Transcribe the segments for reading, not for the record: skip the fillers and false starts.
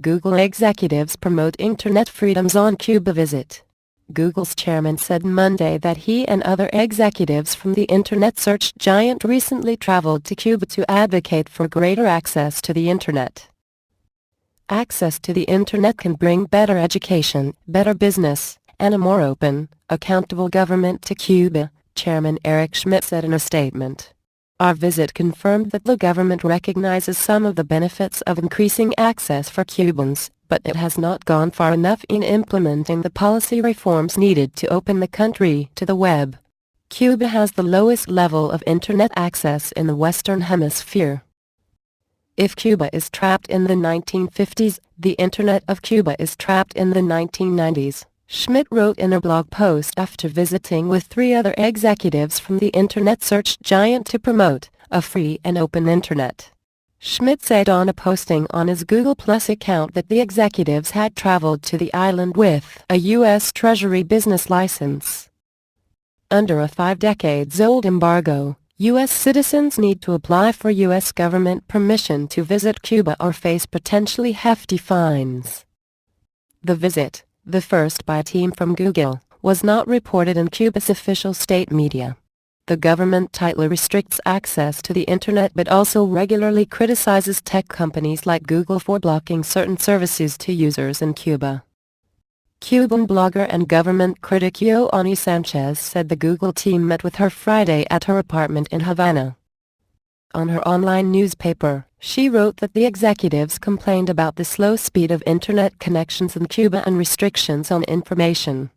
Google executives promote internet freedoms on Cuba visit. Google's chairman said Monday that he and other executives from the internet search giant recently traveled to Cuba to advocate for greater access to the internet. Access to the internet can bring better education, better business, and a more open, accountable government to Cuba, Chairman Eric Schmidt said in a statement. Our visit confirmed that the government recognizes some of the benefits of increasing access for Cubans, but it has not gone far enough in implementing the policy reforms needed to open the country to the web. Cuba has the lowest level of internet access in the Western Hemisphere. If Cuba is trapped in the 1950s, the Internet of Cuba is trapped in the 1990s, Schmidt wrote in a blog post after visiting with 3 other executives from the internet search giant to promote a free and open internet. Schmidt said on a posting on his Google Plus account that the executives had traveled to the island with a U.S. Treasury business license. Under a 5-decades-old embargo, U.S. citizens need to apply for U.S. government permission to visit Cuba or face potentially hefty fines. The visit, the first by a team from Google, was not reported in Cuba's official state media. The government tightly restricts access to the internet but also regularly criticizes tech companies like Google for blocking certain services to users in Cuba. Cuban blogger and government critic Ioanni Sanchez said the Google team met with her Friday at her apartment in Havana. On her online newspaper, she wrote that the executives complained about the slow speed of internet connections in Cuba and restrictions on information.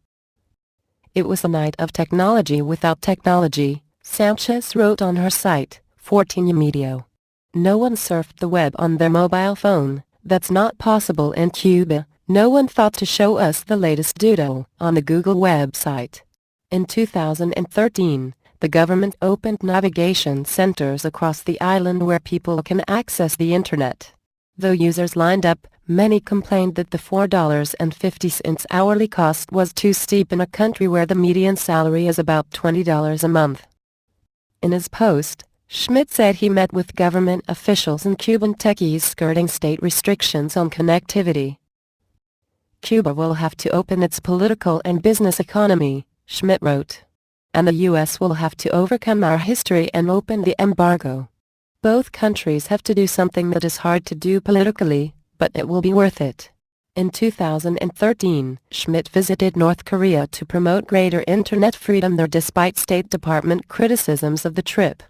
It was a night of technology without technology, Sanchez wrote on her site, 14 Medio. No one surfed the web on their mobile phone, that's not possible in Cuba. No one thought to show us the latest doodle on the Google website. In 2013, the government opened navigation centers across the island where people can access the internet. Though users lined up, many complained that the $4.50 hourly cost was too steep in a country where the median salary is about $20 a month. In his post, Schmidt said he met with government officials and Cuban techies skirting state restrictions on connectivity. Cuba will have to open its political and business economy, Schmidt wrote. And the U.S. will have to overcome our history and open the embargo. Both countries have to do something that is hard to do politically, but it will be worth it. In 2013, Schmidt visited North Korea to promote greater internet freedom there despite State Department criticisms of the trip.